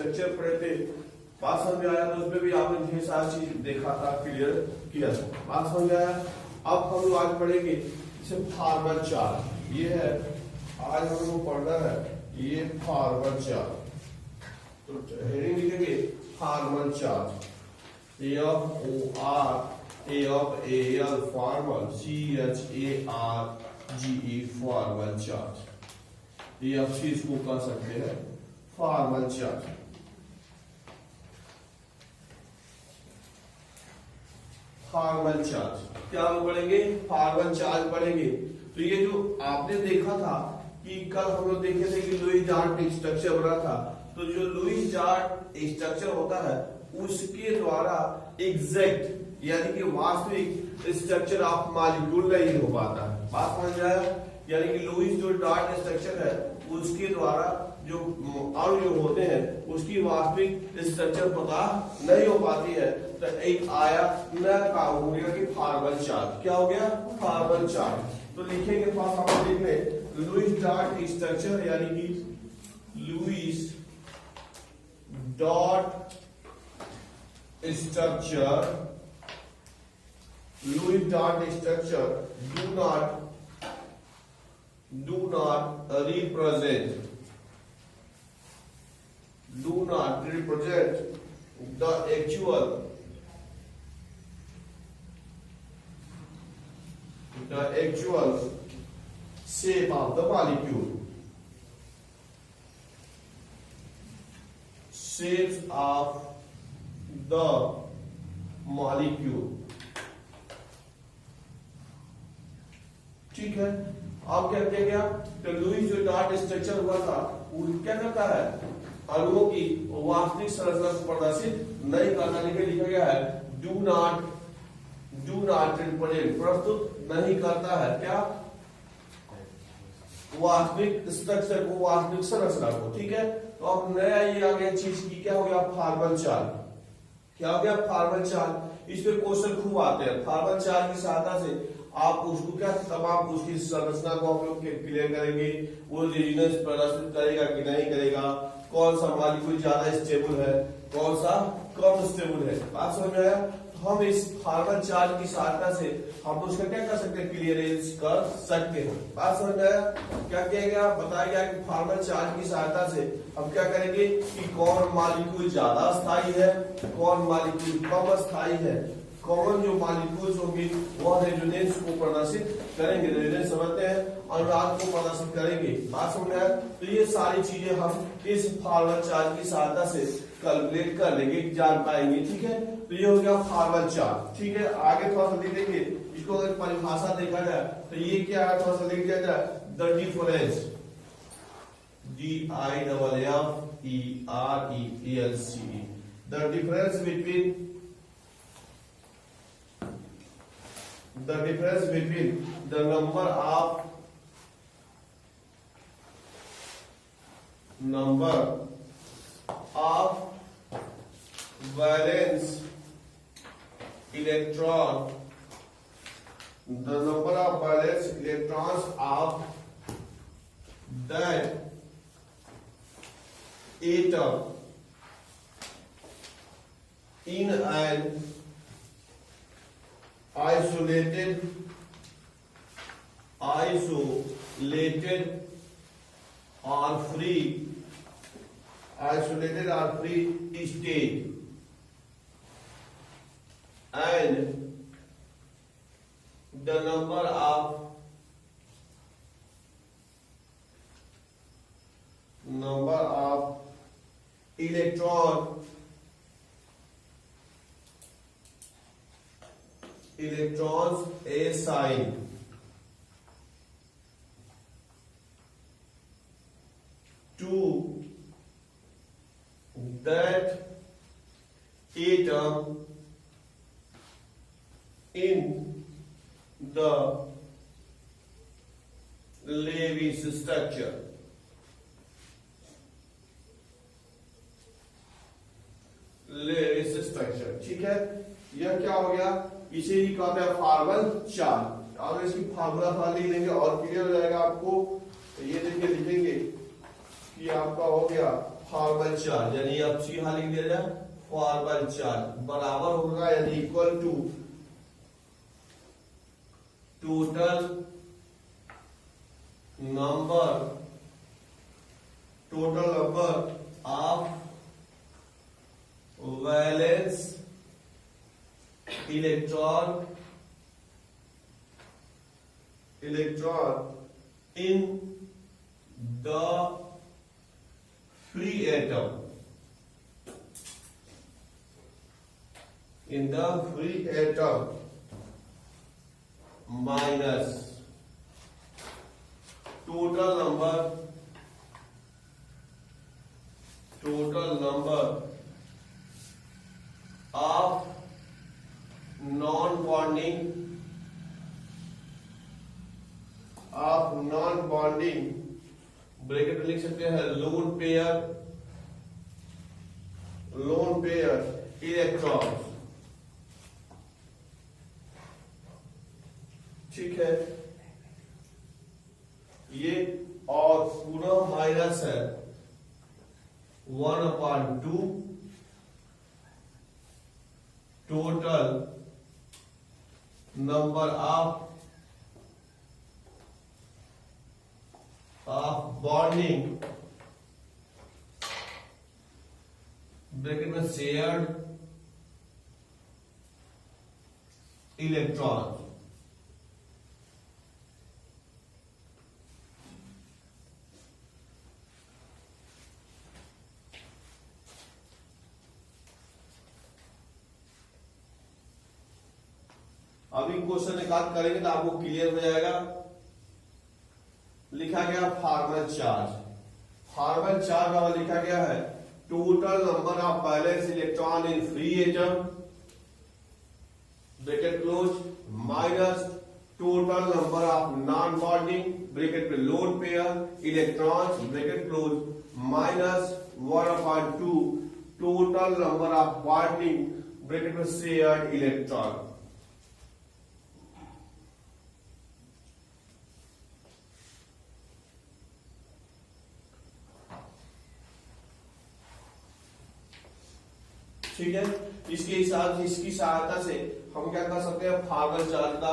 Structure पढ़े थे, बात समझ में आया? तो उसमें भी आपने ढेर सारी चीज देखा था, क्लियर किया था, बात समझ में आया? अब हम लोग आज पढ़ेंगे जैसे फॉरवर्ड चार्ज, ये है आज हम लोग पढ़ना है, ये फॉरवर्ड चार्ज। तो हेडिंग लिखेंगे forward charge, A of O R A of A L forward, C H A R G E forward charge. ये आप चीज को कह सकते हैं फॉरवर्ड चार्ज। फॉरवर्ड चार्ज क्या हम पढ़ेंगे? फॉरवर्ड चार्ज पढ़ेंगे। तो ये जो आपने देखा था कि कल हम लोग देखे थे कि लुईस डार्ट स्ट्रक्चर बना था, तो जो लुईस डार्ट स्ट्रक्चर होता है उसके द्वारा एग्जैक्ट यानी कि वास्तविक स्ट्रक्चर ऑफ मॉलिक्यूल नहीं हो पाता है। बात समझ आया? यानी कि लुईस जो डार्ट स्ट्रक्चर है उसके द्वारा जो अणु जो होते हैं उसकी वास्तविक स्ट्रक्चर पता नहीं हो पाती है। तो एक आया नया काम हो गया कि फॉरवर्ड चार्ज। क्या हो गया? Forward charge. तो लिखेंगे पास आप लिख लें लुईस डार्ट स्ट्रक्चर, यानी कि Lewis dot structure, Lewis dot structure do not represent the actual shape of the molecule. Shapes of the molecule. ठीक है। अब क्या किया गया? तो लुईस जो डार्ट स्ट्रक्चर हुआ था वो क्या करता है? अणुओं की वास्तविक संरचना को प्रदर्शित नहीं करना, लेकिन लिखा गया है डू नॉट रिप्रेजेंट, प्रस्तुत नहीं करता है क्या? वास्तविक स्ट्रक्चर को, वास्तविक संरचना को। ठीक है। तो अब नया ये आ गया चीज की, क्या हो गया? Forward charge. क्या हो गया? Forward charge. इस पे क्वेश्चन खूब आते हैं। फॉरवर्ड चार्ज की सहायता से आप उसको क्या तमाम उसकी संरचना को आप लोग क्लियर करेंगे, वो रेजिस्टेंस प्रदर्शित करेगा कि नहीं करेगा, कौन सा मॉलिक्यूल ज्यादा स्टेबल है, कौन सा कम स्टेबल है। बात समझ में आया? तो हम इस फॉरवर्ड चार्ज की सहायता से हम उसका क्या कर सकते हैं? क्लियरेंस कर सकते हैं। बात समझ में आया? क्या किया गया? बताया गया कि फॉरवर्ड चार्ज की सहायता से हम क्या करेंगे कि कौन मॉलिक्यूल ज्यादा स्थायी है, कौन मॉलिक्यूल कम स्थायी है, कॉमन जो मॉलिक्यूल्स होंगे वह रेजोनेंस को प्रदर्शित करेंगे, रेजोनेंस समझते हैं, अनुनाद को प्रदर्शित करेंगे। बात समझ में आया? तो ये सारी चीजें हम इस फॉरवर्ड चार्ज की सहायता से कैलकुलेट कर लेंगे, जान पाएंगे। ठीक है। तो ये हो गया फॉरवर्ड चार्ज। ठीक है। आगे थोड़ा सा लिख देंगे इसको, अगर परिभाषा देखा जाए तो ये क्या है, थोड़ा सा लिख दिया जाए the difference, DIFFERENCE, the difference between the number of valence electron, the number of valence electrons of that atom in an isolated or free state, and the number of electrons assigned to that atom in the Lewis structure. Lewis structure, ठीक है। यह क्या हो गया? इसे ही कहते हैं forward charge. और इसकी फार्मूला था लिख लेंगे और क्लियर हो जाएगा आपको। तो ये देखिए लिखेंगे कि आपका हो गया फॉर्मल चार्ज, यानी अब सी यहां लिख दिया जाए फॉर्मल चार्ज बराबर होगा यानी equal to total number of valence electron in the free atom minus total number of non-bonding bracket में लिख सकते हैं लोन पेयर इलेक्ट्रॉन, ठीक है ये, और पूरा माइनस है 1/2 total number of bonding bracket में शेयर्ड इलेक्ट्रॉन। अभी क्वेश्चन निकाल करेंगे तो आपको क्लियर हो जाएगा। लिखा गया फॉर्मल चार्ज का लिखा गया है total number of valence electron in free atom bracket close minus total number of non bonding bracket में lone pair electrons bracket close minus 1/2 total number of bonding bracket में शेयर्ड इलेक्ट्रॉन। ठीक है, इसकी सहायता से हम क्या कर सकते हैं, फॉर्मल चार्ज का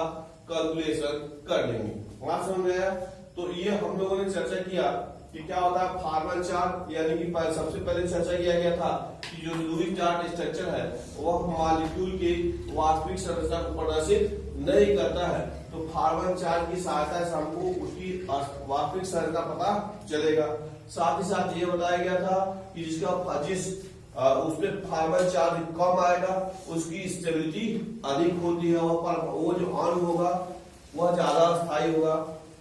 कैलकुलेशन कर लेंगे। बात समझ में आया? तो ये हम लोगों ने चर्चा किया कि क्या होता है फॉर्मल चार्ज, यानी कि सबसे पहले चर्चा किया गया था कि जो लुईस चार्ट स्ट्रक्चर है वह मॉलिक्यूल के वास्तविक संरचना को प्रदर्शित नहीं करता है, तो फॉर्मल चार्ज की सहायता से हमको उसकी वास्तविक संरचना पता चलेगा। साथ ही साथ ये बताया गया था कि जिसका उसमें फॉर्मल चार्ज कम आएगा उसकी स्टेबिलिटी अधिक होती है, वो जो अणु होगा वह ज्यादा स्थायी होगा।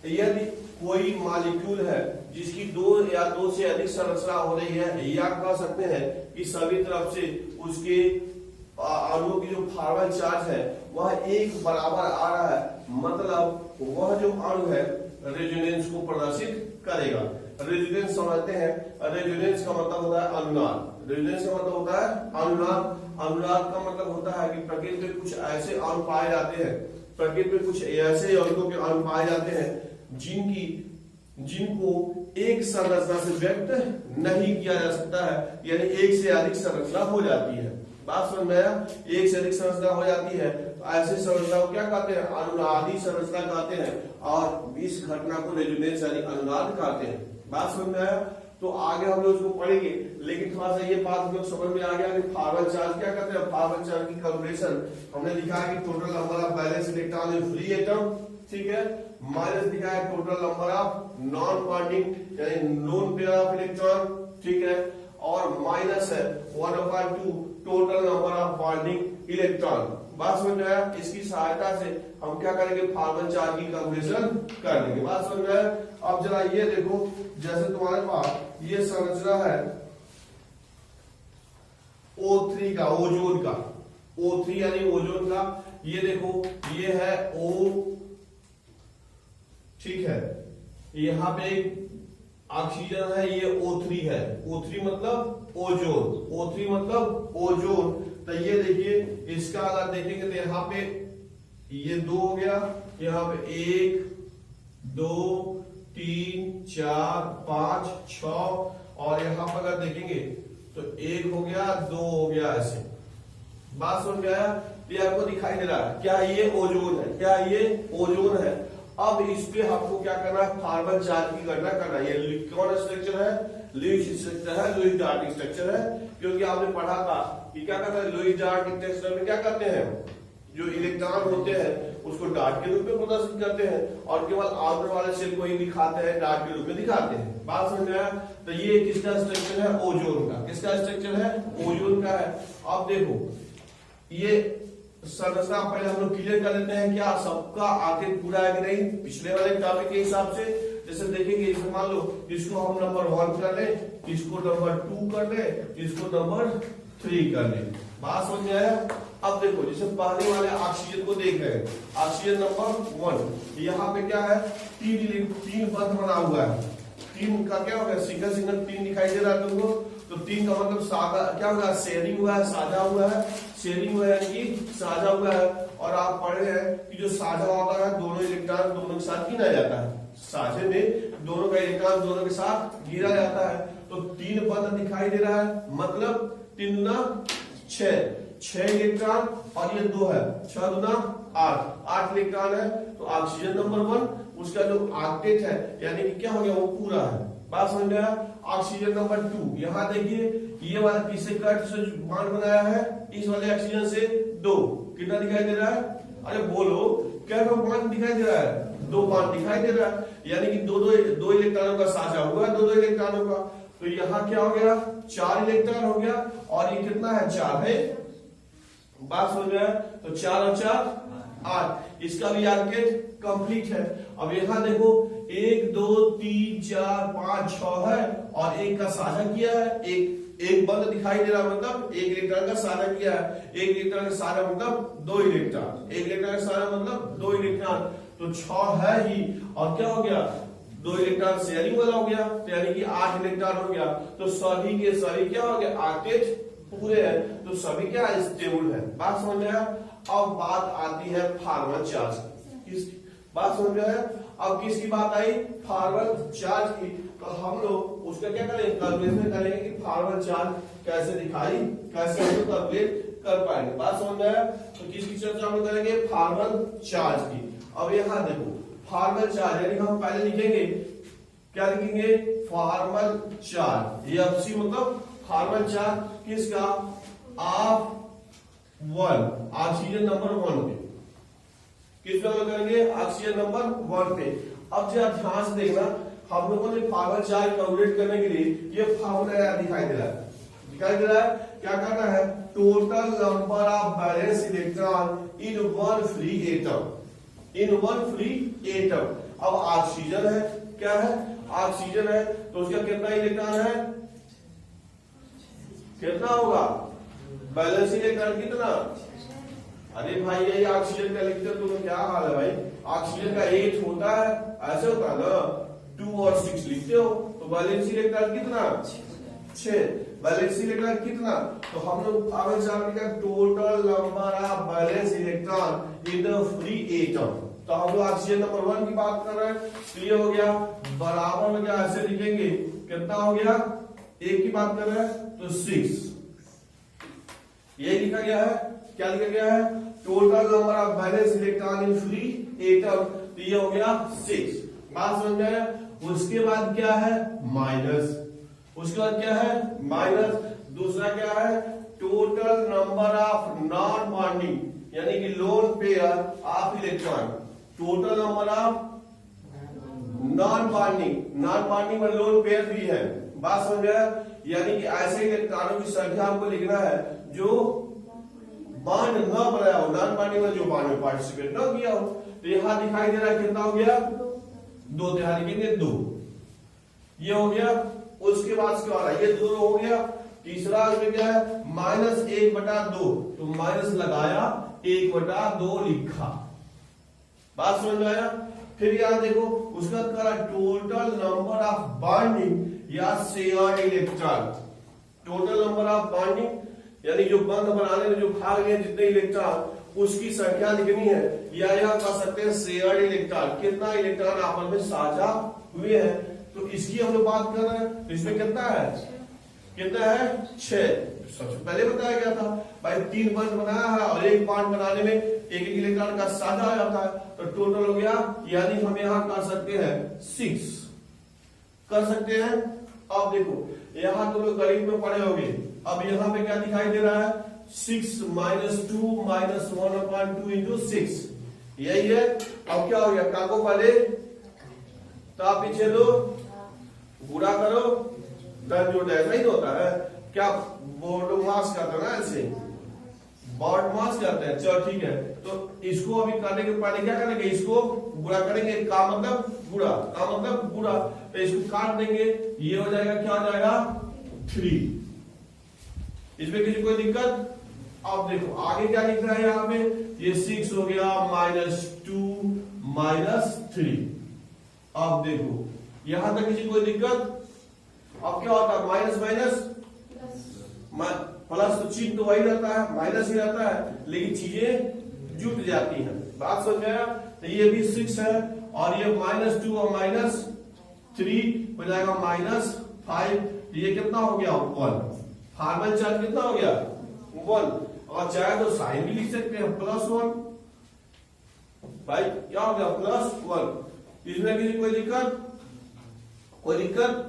यदि कोई मॉलिक्यूल है जिसकी 2 या 2 से अधिक संरचना हो रही है, या कह सकते हैं कि सभी तरफ से उसके अणुओं की जो फॉर्मल चार्ज है वह एक बराबर आ रहा है, मतलब वह जो अणु है रेजोनेंस को प्रदर्शित करेगा। रेजोनेंस समझते हैं, रेजोनेंस का मतलब होता है अनुनाद। रेजोनेंस का मतलब होता है अनुनाद। अनुनाद का मतलब होता है कि प्रकृति में कुछ ऐसे अणु पाए जाते हैं, प्रकृति में कुछ ऐसे यौगिकों के अणु पाए जाते हैं जिनको एक संरचना से व्यक्त नहीं किया जा सकता है, यानी एक से अधिक संरचना हो जाती है। बात समझ में आया? एक से अधिक संरचना हो जाती है तो ऐसे संरचना को क्या कहते हैं, अनुनादी संरचना कहते हैं, और इस घटना को रेजोनेंस यानी अनुनाद कहते हैं। बात समझ में आया? तो आगे हम लोग इसको पढ़ेंगे, लेकिन थोड़ा सा ये बात हम लोग समझ में आ गया कि फॉर्मल चार्ज क्या कहते हैं। फॉर्मल चार्ज की कैलकुलेशन हमने लिखा है कि total number of valence electron in free atom, ठीक है, माइनस लिखा है total number of non bonding यानी लोन पेयर ऑफ इलेक्ट्रॉन, ठीक है, और माइनस है 1/2 total number of bonding electron. बात समझ में आया? इसकी सहायता से हम क्या करेंगे, फॉर्मल चार्ज की कैलकुलेशन कर लेंगे। बात समझ में आया? अब जरा ये देखो, जैसे तुम्हारे पास ये संरचना है O3 का, ओजोन का, O3 यानी ओजोन का, ये देखो ये है O, ठीक है, यहां पे ऑक्सीजन है, ये O3 है, O3 मतलब ओजोन, O3 मतलब ओजोन। तो ये देखिए इसका अगर देखेंगे तो यहाँ पे ये 2 हो गया, यहाँ पे 1 2 3 4 5 6 और यहाँ पर अगर देखेंगे तो 1 हो गया, 2 हो गया, ऐसे। बात समझ में आया? ये आपको दिखाई दे रहा है क्या? ये ओजोन है। क्या ये ओजोन है? अब इस पे आपको क्या करना है? फार्मल चार्ज की गणना करना है। ये कौन स्ट्रक्चर है? लुईस स्ट्रक्चर है, लुईस डार्ट स्ट्रक्चर है। क्योंकि आपने पढ़ा था कि क्या करता है लुईस डार्ट स्ट्रक्चर में, क्या करते हैं, जो इलेक्ट्रॉन होते हैं उसको डार्ट के रूप में प्रदर्शित करते हैं और केवल आउटर वाले शेल को ही दिखाते हैं, डार्ट के रूप में दिखाते हैं। बात समझ में आया? तो ये किसका स्ट्रक्चर है? ओजोन का। किसका स्ट्रक्चर है? ओजोन का है। अब देखो ये संरचना पहले हम लोग क्लियर कर लेते हैं, क्या सबका आगे पूरा है कि नहीं पिछले वाले टॉपिक के हिसाब से। जैसे देखेंगे, जैसे मान लो इसको हम नंबर 1 कर ले, इसको नंबर 2 कर ले, इसको नंबर 3 कर ले। बात समझ में आया? अब देखो जैसे पहले वाले ऑक्सीजन को देख रहे हैं, ऑक्सीजन नंबर 1, यहाँ पे क्या है? 3 बंध बना हुआ है। 3 का क्या होगा? सिंगल सिंगल 3 दिखाई दे रहा है तुमको। तो 3 का मतलब साझा क्या होगा? शेयरिंग हुआ है, साझा हुआ है। शेयरिंग हुआ है यानी कि साझा हुआ है। और आप पढ़े हैं कि जो साझा होता है दोनों इलेक्ट्रॉन दोनों के साथ गिना जाता है। साझे में दोनों का इलेक्ट्रॉन दोनों के साथ गिरा जाता है। तो 3 बंध दिखाई दे रहा है, मतलब 3 दूना 6 इलेक्ट्रॉन और ये 2 है, 6 दूना 8 इलेक्ट्रॉन है। तो ऑक्सीजन नंबर 1 उसका जो ऑक्टेट है यानी कि क्या हो गया? वो पूरा है। बात समझ में आया? ऑक्सीजन नंबर 2, यहाँ देखिए ये वाला किससे कट से बॉन्ड बनाया है? इस वाले ऑक्सीजन से 2। कितना दिखाई दे रहा है? अरे बोलो, क्या बॉन्ड दिखाई दे रहा है? 2 बॉन्ड दिखाई दे रहा है, यानी कि दो इलेक्ट्रॉनों का साझा हुआ है, 2 इलेक्ट्रॉनों का। तो यहाँ क्या हो गया? 4 इलेक्ट्रॉन हो गया। और ये कितना है? 4 है। बात समझ में आया? तो 4 और 4 8। इसका भी ऑक्टेट कंप्लीट है। अब यहाँ देखो 1 2 3 4 5 6 है और एक का साझा किया है। एक बंद दिखाई दे रहा, मतलब 1 इलेक्ट्रॉन का साझा किया है। 1 इलेक्ट्रॉन का साझा मतलब 2 इलेक्ट्रॉन, 1 इलेक्ट्रॉन का साझा मतलब 2 इलेक्ट्रॉन। तो 6 है ही। और क्या हो गया? 2 इलेक्ट्रॉन शेयरिंग वाला हो गया, तो यानी कि 8 इलेक्ट्रॉन हो गया। तो सभी के सभी क्या हो गया? ऑक्टेट पूरे हैं। तो सभी क्या स्टेबल है। बात समझ में आया? अब बात आती है फार्मल चार्ज की। बात समझ में आया? अब किसकी बात आई? फार्मल चार्ज की। तो हम लोग उसका क्या करेंगे? कैलकुलेशन करेंगे कि फार्मल चार्ज कैसे दिखाई, कैसे हम कैलकुलेट कर पाएंगे। बात समझ में आया? तो किसकी चर्चा हम करेंगे? फार्मल चार्ज की। अब यहाँ देखो फार्मल चार्ज यानी हम पहले लिखेंगे, क्या लिखेंगे? Formal charge. एफसी मतलब फार्मल चार्ज किसका? ऑफ 1, ऑक्सीजन नंबर 1 पे। किस पे हम करेंगे? ऑक्सीजन नंबर 1 पे। अब जरा ध्यान से देखना, हम लोगों ने फार्मल चार्ज कैलकुलेट करने के लिए ये फार्मूला दिखाई दे रहा है। दिखाई दे रहा है क्या करना है? Total number of valence electron in one free atom, in one free atom. अब ऑक्सीजन है, क्या है? ऑक्सीजन है, तो उसका कितना इलेक्ट्रॉन है? कितना होगा? बैलेंस इलेक्ट्रॉन कितना? अरे भाई ये ऑक्सीजन का लिखते हो तो क्या हाल है भाई? ऑक्सीजन का 8 होता है, ऐसे होता है ना। 2 और 6 लिखते हो तो बैलेंस इलेक्ट्रॉन कितना? 6। बैलेंस इलेक्ट्रॉन कितना? तो हम लोग आगे जानेंगे total number of valence electron in the free atom. तो हम लोग ऑक्सीजन नंबर 1 की बात कर रहे हैं। क्लियर हो गया? बराबर में क्या ऐसे लिखेंगे? कितना हो गया? 1 की बात कर रहे हैं तो 6 ये लिखा गया है। क्या लिखा गया है? Total number of valence electron in free atom. तो ये हो गया 6। बात समझ में आया? उसके बाद क्या है? माइनस। उसके बाद क्या है? माइनस। दूसरा क्या है? Total number of non bonding यानी कि lone pair of electron. Total number of non bonding में लोन पेयर भी है। बात समझ आया? यानी कि ऐसे इलेक्ट्रॉनों की संख्या हमको लिखना है जो बॉन्ड न बनाया हो, नॉन बॉन्डिंग में जो बॉन्ड में पार्टिसिपेट न किया हो। तो यहां दिखाई दे रहा है कितना हो गया? 2 तिहाई लिखेंगे 2। ये हो गया। उसके बाद क्या हो रहा है? ये 2 हो गया। तीसरा इसमें क्या है? -1/2। तो माइनस लगाया, 1/2 लिखा। बात समझ में आया? फिर यहां देखो उसका टोटल नंबर ऑफ बॉन्डिंग या shared electron. Total number of bonding यानी जो बंध बनाने में जो भाग लिए जितने इलेक्ट्रॉन उसकी संख्या लिखनी है। या यह कह सकते हैं शेयर्ड इलेक्ट्रॉन, कितना इलेक्ट्रॉन आपस में साझा हुए हैं। तो इसकी हम लोग बात कर रहे हैं, तो इसमें कितना है, कितना है 6। सबसे पहले बताया गया था भाई 3 बंद बनाया है और एक पार्ट बनाने में एक इलेक्ट्रॉन का साझा हो जाता है, तो टोटल हो गया, यानी हम यहां कर सकते हैं 6 कर सकते हैं। अब देखो यहां तुम लोग गणित में पढ़े होंगे, अब यहां पे क्या दिखाई दे रहा है 6 - 2 - 1/2 इंटू 6, यही है। अब क्या हो गया, काको पहले ता पीछे लो, गुणा करो, धन जोड़, ऐसा ही होता है क्या, बोर्ड मास करते हैं ना, ऐसे बोर्ड मास करते हैं। चलो ठीक है, तो इसको अभी करने के पहले क्या करेंगे, इसको गुणा करेंगे, का मतलब गुणा, का मतलब गुणा, तो इसको काट देंगे, ये हो जाएगा, क्या हो जाएगा 3। इसमें किसी कोई दिक्कत। अब देखो आगे क्या लिख रहा है यहाँ पे, ये 6 हो गया -2 - 3। अब देखो यहां तक किसी कोई दिक्कत। अब क्या होता है, माइनस माइनस प्लस, तो चिन्ह तो वही रहता है, माइनस ही रहता है, लेकिन चीजें जुट जाती हैं, बात समझ में आया। तो ये भी 6 है और ये -2 और -3 हो जाएगा -5, ये कितना हो गया 1। फार्मल चार्ज कितना हो गया 1, और चाहे तो साइन भी लिख सकते हैं +1, भाई क्या हो गया +1। इसमें किसी कोई दिक्कत, कोई दिक्कत।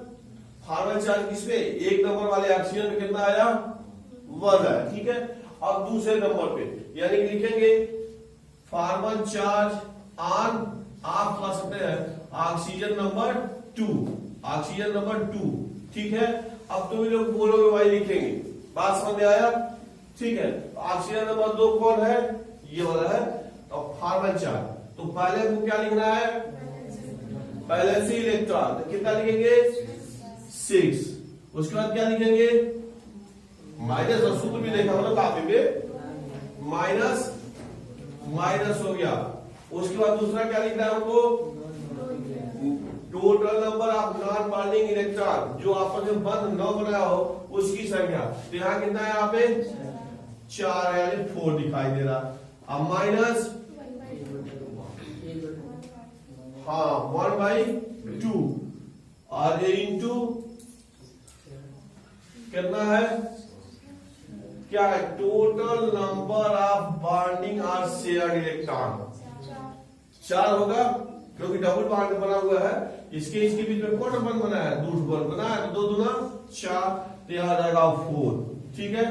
फार्मल चार्ज किसपे, 1 नंबर वाले ऑक्सीजन में कितना आया 1 है, ठीक है। अब दूसरे नंबर पे यानी कि लिखेंगे फार्मल चार्ज ऑन, आप लिख सकते हैं ऑक्सीजन नंबर 2, ऑक्सीजन नंबर 2, ठीक है। अब तुम लोग बोलोगे भाई लिखेंगे, बात समझ में आया, ठीक है। ऑक्सीजन नंबर 2 कौन है, ये वाला है, और फार्मल चार्ज, तो पहले को क्या लिखना है, बैलेंसी इलेक्ट्रॉन, तो कितना लिखेंगे 6, उसके बाद क्या लिखेंगे माइनस, और सूत्र भी देखा मतलब काफी पे माइनस माइनस हो गया। उसके बाद दूसरा क्या लिखना है हमको, total number of non bonding electron, जो आपस में बंद न बनाया हो उसकी संख्या, तो यहाँ कितना है, यहाँ पे 4 है, यानी 4 दिखाई दे रहा। अब माइनस, हाँ 1/2, और ये इंटू कितना है, क्या है, टोटल नंबर ऑफ बॉन्डिंग और शेयर्ड इलेक्ट्रॉन 4 होगा, क्योंकि डबल बॉन्ड बना हुआ है, इसके बीच में कौन बंद बना है, 2 बंद बना है, तो 2 दूना 4, तो यहां आ जाएगा 4, ठीक है।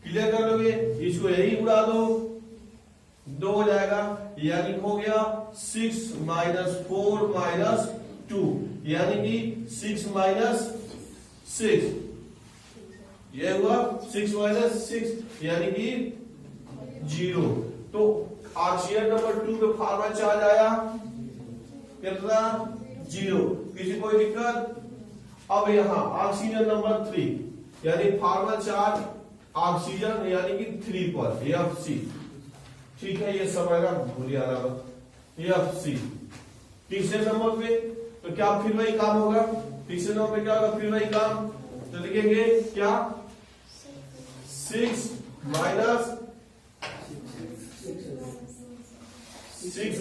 क्लियर कर लोगे, इसको यही उड़ा दो, 2 हो जाएगा, यानी हो गया 6 - 4 - 2, यानी कि 6 - 6, ये हुआ 6 - 6, यानी कि 0। तो ऑक्सीजन नंबर 2 पे फार्मल चार्ज आया कितना 0, किसी कोई दिक्कत। अब यहां ऑक्सीजन नंबर 3, यानी फार्मल चार्ज ऑक्सीजन यानी कि 3 पर, Fc, ठीक है, ये समझना भूलिया ना, Fc। तीसरे नंबर पे तो क्या फिर वही काम होगा, तीसरे नंबर पे क्या होगा, फिर वही काम, तो लिखेंगे क्या 6 - 6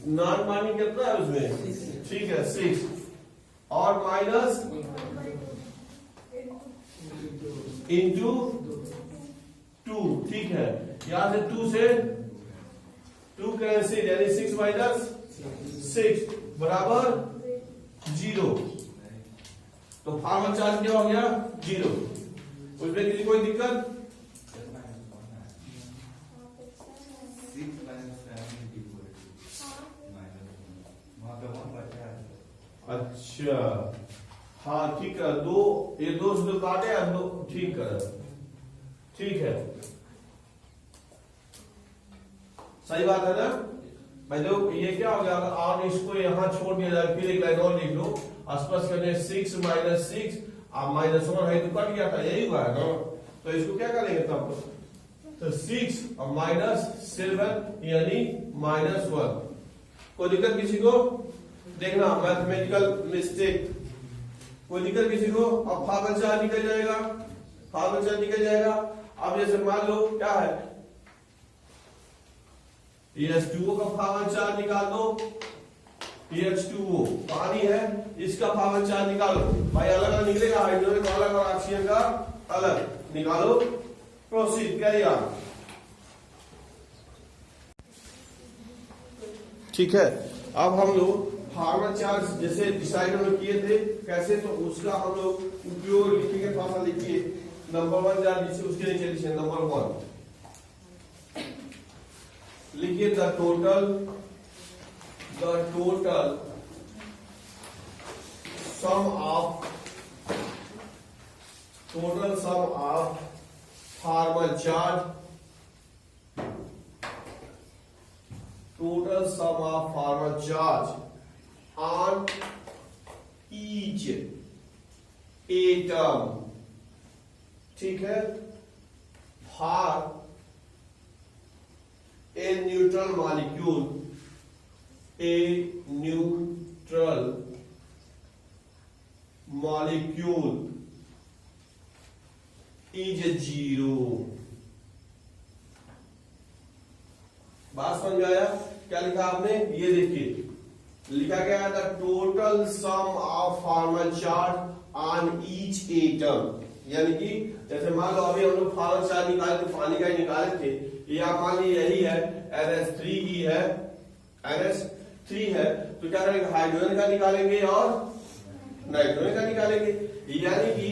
नॉन बॉन्डिंग कितना है उसमें, ठीक है 6, और माइनस इंटू 2, ठीक है। यहां से 2 से 2 कैंसिल, यानी 6 - 6 बराबर 0, तो फार्मल चार्ज क्या हो गया 0। उसमें किसी कोई दिक्कत, अच्छा हाँ ठीक है, 2 ये 2 से 2 काटे, 2 ठीक है, ठीक है, सही बात है ना भाई। देखो ये क्या हो गया, और इसको यहां छोड़ दिया जाए, फिर एक लाइन और लिख लो, स्पष्ट करने 6 - 6, अब -1 है तो कट गया था, यही हुआ है ना, तो इसको क्या करेंगे तब, तो 6 और -7 यानी -1। कोई दिक्कत किसी को, देखना मैथमेटिकल मिस्टेक, कोई दिक्कत किसी को। अब फार्मल चार्ज निकल जाएगा, फार्मल चार्ज निकल जाएगा। अब जैसे मान लो क्या है, H2O का फार्मल चार्ज निकाल दो, H2O पानी है, इसका फार्मल चार्ज निकालो भाई, अलग अलग निकलेगा, हाइड्रोजन का अलग और ऑक्सीजन का अलग निकालो। Proceed carry on. ठीक है, अब हम लोग फार्मल चार्ज जैसे डिसाइड हम लोग किए थे कैसे, तो उसका हम लोग उपयोग लिखेंगे। थोड़ा सा लिखिए, नंबर 1 चार्ज नीचे, उसके नीचे लिखिए नंबर 1, लिखिए the total sum of formal charge, total sum of formal charge on each atom, ठीक है, for a neutral molecule, a neutral molecule is 0। बात समझ में आया? क्या लिखा आपने, ये देखिए लिखा गया है the total sum of formal charge on each atom, यानी कि जैसे मान लो अभी हम लोग फॉर्मल चार्ज निकाले थे, पानी का ही निकाले थे, ये आप मान लीजिए यही है, NH3 ही है, NH3 है, तो क्या करेंगे, हाइड्रोजन का निकालेंगे और नाइट्रोजन का निकालेंगे, यानी कि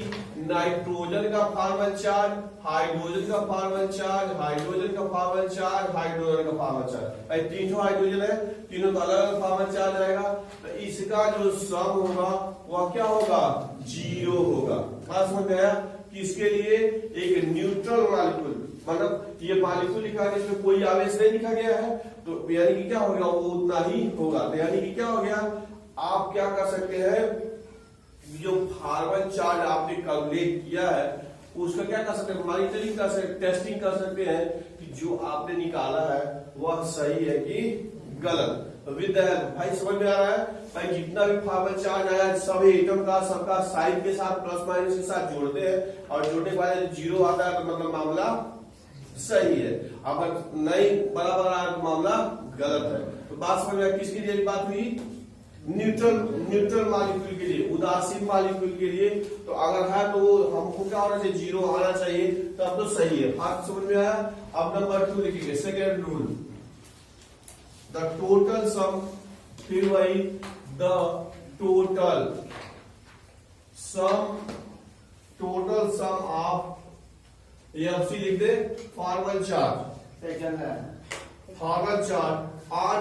नाइट्रोजन का फॉर्मल चार्ज, हाइड्रोजन का फॉर्मल चार्ज, हाइड्रोजन का फॉर्मल चार्ज, हाइड्रोजन का फॉर्मल चार्ज, भाई तीनों हाइड्रोजन है, तीनों का अलग अलग फॉर्मल चार्ज आएगा, तो इसका जो सम होगा वह क्या होगा, 0 होगा। बात समझ में आया? किसके लिए, एक न्यूट्रल मॉलिक्यूल, मतलब ये मॉलिक्यूल लिखा है इसमें कोई आवेश नहीं लिखा गया है, तो यानी कि क्या हो गया, वो उतना ही होगा। तो यानी कि क्या हो गया, आप क्या कर सकते हैं, जो फॉर्मल चार्ज आपने कैलकुलेट किया है उसका क्या कर सकते हैं, मॉनिटरिंग कर सकते, टेस्टिंग कर सकते हैं कि जो आपने निकाला है वह सही है कि गलत। विद भाई समझ में आ रहा है भाई, जितना भी फॉर्मल चार्ज आया सभी एटम का सबका साइन के साथ प्लस माइनस के साथ जोड़ते हैं, और जोड़ने के बाद 0 आता है तो मतलब मामला सही है, अगर नहीं बराबर आया तो मामला गलत है। तो बात समझ में, किसके लिए बात हुई, न्यूट्रल मॉलिक्यूल के लिए, उदासीन मॉलिक्यूल के लिए, तो अगर है तो हमको क्या होना चाहिए, 0 आना चाहिए, तब तो सही है। बात समझ में आया? अब नंबर 2 लिखेंगे, second rule, the total sum, फिर वही द टोटल सम ऑफ, ये आपसी लिख दे, formal charge, formal charge on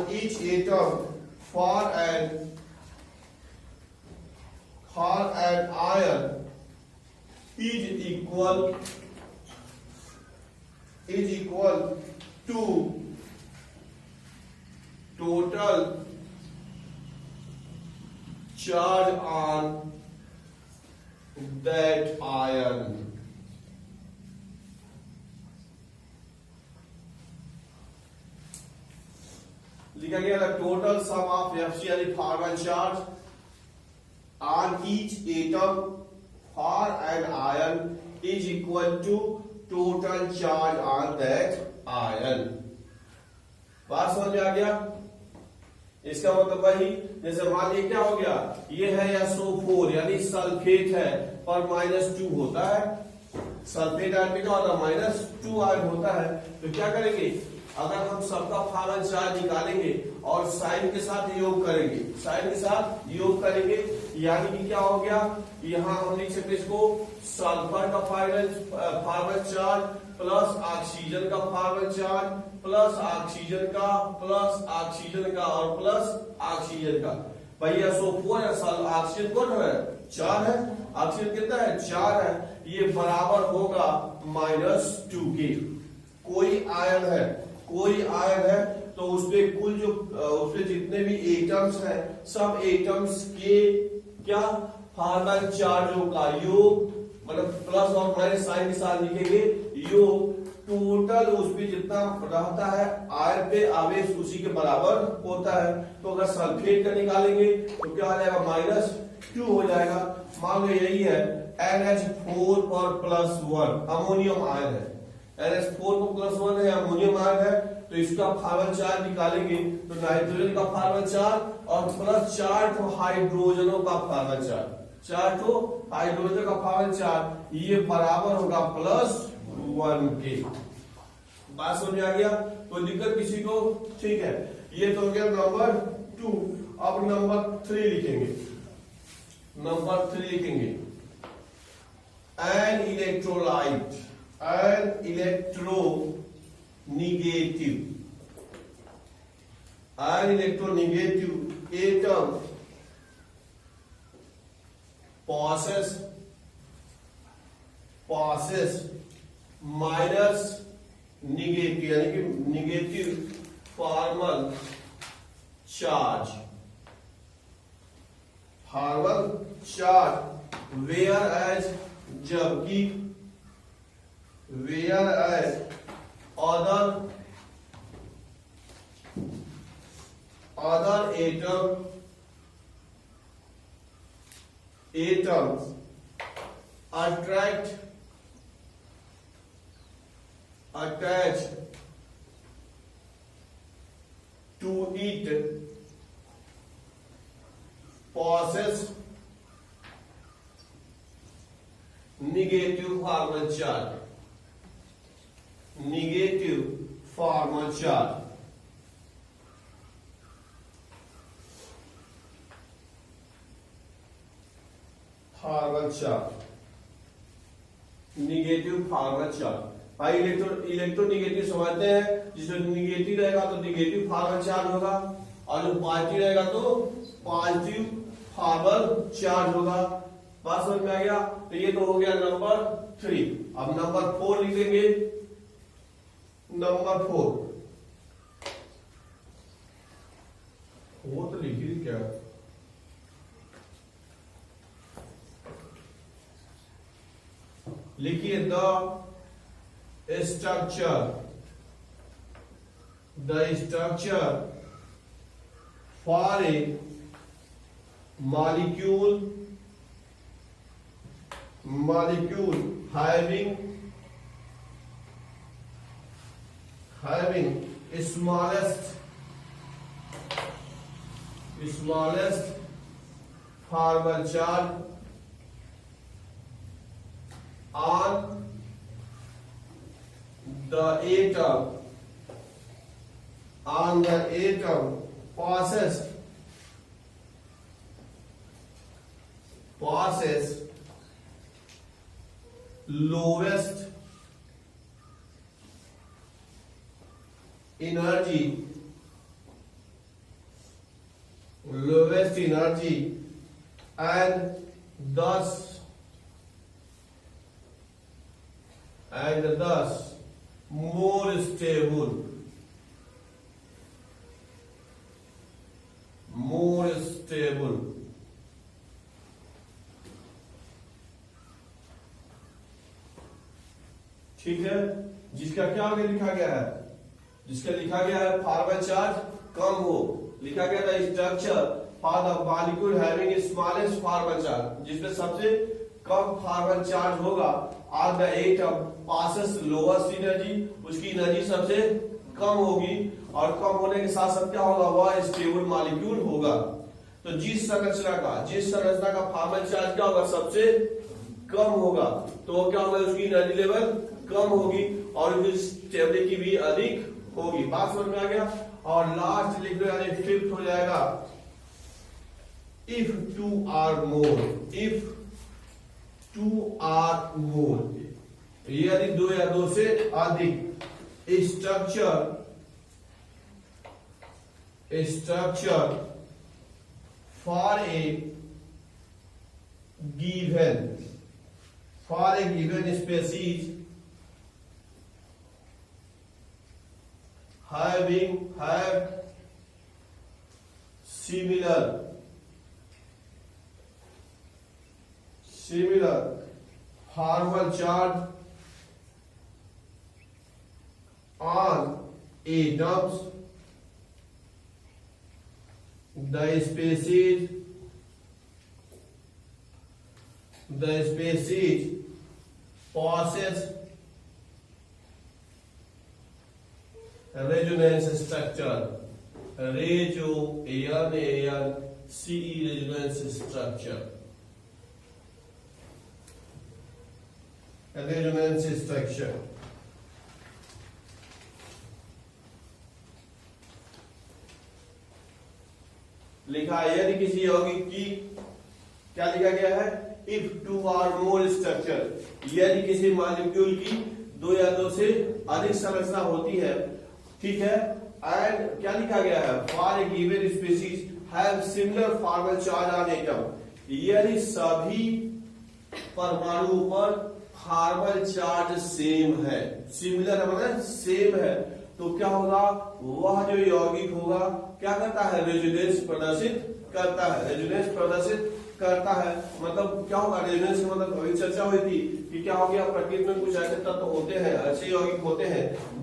each atom for an ion is equal to total charge on that ion। लिखा गया था टोटल सम ऑफ एफसी यानी formal charge on each atom for an ion is equal to total charge on that ion. बात समझ में आ गया? इसका मतलब वही, जैसे मान लीजिए क्या हो गया, ये है SO4 यानी सल्फेट है, पर -2 होता है, सल्फेट आयन में क्या होता है, -2 आयन होता है। तो क्या करेंगे, अगर हम सबका फॉर्मल चार्ज निकालेंगे और साइन के साथ योग करेंगे, साइन के साथ योग करेंगे, यानी कि क्या हो गया, यहां हम लिख सकते इसको सल्फर का फॉर्मल चार्ज प्लस ऑक्सीजन का फॉर्मल चार्ज प्लस ऑक्सीजन का प्लस ऑक्सीजन का और प्लस ऑक्सीजन का। भैया SO4 है, ऑक्सीजन कौन है, 4 है, ऑक्सीजन कितना है, 4 है, ये बराबर होगा -2 के। कोई आयन है तो उसपे कुल जो उसपे जितने भी एटम्स हैं सब एटम्स के क्या फॉर्मल चार्जों का योग, मतलब प्लस और माइनस साइन के साथ लिखेंगे, योग टोटल उसपे जितना रहता है आयन पे आवेश उसी के बराबर होता है। तो अगर सल्फेट का निकालेंगे तो क्या आ जाएगा, -2 हो जाएगा। मान लो यही है NH4 पर +1 अमोनियम आयन है, NH4 को +1 है, अमोनियम आयन है, तो इसका फार्मल चार्ज निकालेंगे तो नाइट्रोजन का फार्मल चार्ज और प्लस 4 हाइड्रोजनों का फार्मल चार्ज, 4 हाइड्रोजन का फार्मल चार्ज, ये बराबर होगा +1 के। बात समझ आ गया? तो दिक्कत किसी को? ठीक है, ये तो हो गया नंबर 2। अब नंबर 3 लिखेंगे। नंबर 3 लिखेंगे an electrolyte, an electronegative, an electronegative atom passes minus negative यानी कि negative formal charge, formal charge whereas, जबकि whereas other atoms attached to it possess negative formal charge, negative formal charge। Formal charge, negative formal charge. भाई electronegative समझते हैं, जिसमें negative रहेगा तो negative formal charge होगा और जो पॉजिटिव रहेगा तो पॉजिटिव फार्मल चार्ज होगा। बात समझ में आ गया? तो ये तो हो गया नंबर 3। अब नंबर 4 लिखेंगे। नंबर 4 वो तो लिखी थी क्या? लिखिए the structure for a molecule having smallest formal charge on the atom passes lowest energy and thus more stable, ठीक है। जिसका क्या आगे लिखा गया है? जिसका लिखा गया है फार्मल चार्ज कम हो, लिखा गया था structure for the molecule having smallest formal charge, जिसमें सबसे कम फार्मल चार्ज होगा on the atom passes lowest energy, उसकी एनर्जी सबसे कम होगी और कम होने के साथ साथ क्या होगा? वह स्टेबल मॉलिक्यूल होगा। तो जिस संरचना का फार्मल चार्ज क्या होगा? सबसे कम होगा, तो क्या होगा? उसकी एनर्जी लेवल कम होगी और स्टेबिलिटी भी अधिक होगी। बात समझ में आ गया? और लास्ट लिख दो यानी 5th हो जाएगा if 2 or more, यदि 2 या 2 से अधिक structure for a given species have similar formal charge on atoms, the species possesses resonance structure, रेजो AN CE resonance structure, resonance structure लिखा है। यदि किसी यौगिक की क्या लिखा गया है, इफ 2 or more स्ट्रक्चर, यदि किसी मॉलिक्यूल की 2 या 2 से अधिक संरचना होती है, ठीक है, एंड क्या लिखा गया है, for a given species have similar formal charge on atom, यदि सभी परमाणुओं पर फॉर्मल चार्ज सेम है, सिमिलर मतलब सेम है, तो क्या होगा, वह जो यौगिक होगा क्या करता है, रेजोनेंस प्रदर्शित करता है, रेजोनेंस प्रदर्शित करता है। मतलब क्या होगा, रेजोनेंस का मतलब अभी चर्चा हुई थी कि क्या हो गया, प्रकृति में कुछ ऐसे तत्व होते हैं, ऐसे यौगिक होते हैं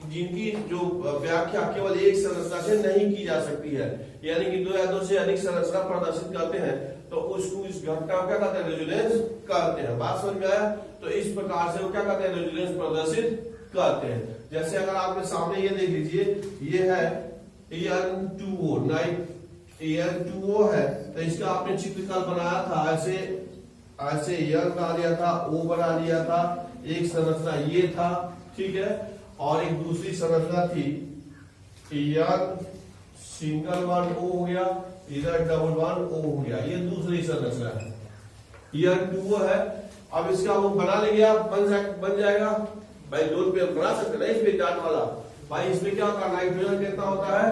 जिनकी जो व्याख्या केवल एक संरचना से नहीं की जा सकती है, यानी कि 2 या 2 से अधिक संरचना प्रदर्शित करते हैं, तो उसको इस घटना को क्या कहते हैं, रेजोनेंस कहते हैं। बात समझ में आया? तो इस प्रकार से वो क्या कहते हैं, रेजोनेंस प्रदर्शित करते हैं। जैसे अगर आपके सामने ये देख लीजिए, ये है An2O, An2O है, तो इसका आपने चित्र कल बनाया था, ऐसे ऐसे N बना लिया था, O बना लिया था, एक संरचना ये था, ठीक है, और एक दूसरी संरचना थी N सिंगल वन O हो गया, इधर डबल वन O हो गया, ये दूसरी संरचना है, An2O है। अब इसका वो बना लेंगे आप, बन जाएगा भाई, 2 रुपये बना सकते ना इसमें डाट वाला भाई। इसमें क्या होता है, नाइट्रोजन कितना होता है,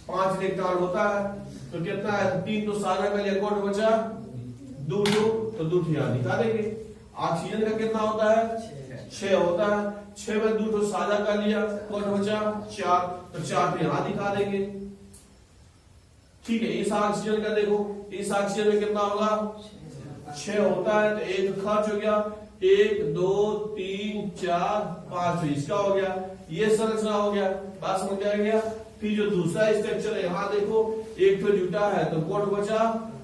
5 इलेक्ट्रॉन होता है, तो कितना है, 3 तो साझा कर लिया, कौन बचा 2, तो 2 यहाँ दिखा देंगे। ऑक्सीजन का कितना होता है, 6 होता है, 6 में 2 तो साझा कर लिया, कौन बचा 4, तो 4 यहाँ दिखा देंगे, ठीक है। इस ऑक्सीजन का देखो, इस ऑक्सीजन में कितना होगा, 6 होता है, तो 1 खर्च हो गया, 1 2 3 4 5, इसका हो गया, ये संरचना हो गया। बात समझ आ गया? फिर जो दूसरा स्ट्रक्चर है, यहाँ देखो, एक तो जुटा है, तो कौन बचा,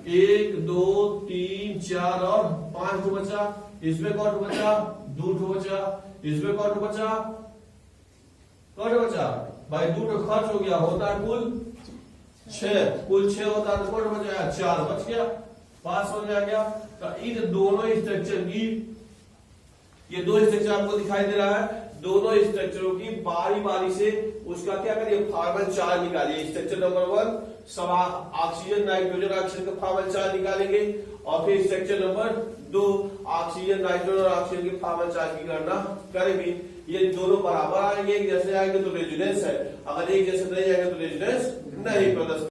1 2 3 4 और 5 बचा, इसमें कौन बचा, 2 बचा, इसमें कौन बचा भाई, 2 खर्च हो गया, होता है कुल 6 होता है, तो कौन बचा, 4 बच गया। बात समझ में आ गया? तो इन दोनों स्ट्रक्चर की, ये 2 स्ट्रक्चर आपको दिखाई दे रहा है, दोनों स्ट्रक्चरों की बारी बारी से उसका क्या करिए, फॉर्मल चार्ज निकालिए। स्ट्रक्चर नंबर 1 सब ऑक्सीजन नाइट्रोजन ऑक्सीजन का फॉर्मल चार्ज निकालेंगे, और फिर स्ट्रक्चर नंबर 2 ऑक्सीजन नाइट्रोजन और ऑक्सीजन के फॉर्मल चार्ज की गणना करेंगे। ये दोनों बराबर आएंगे, एक जैसे आएंगे तो रेजोनेंस है, अगर एक जैसे नहीं आएंगे तो रेजोनेंस नहीं प्रदर्शित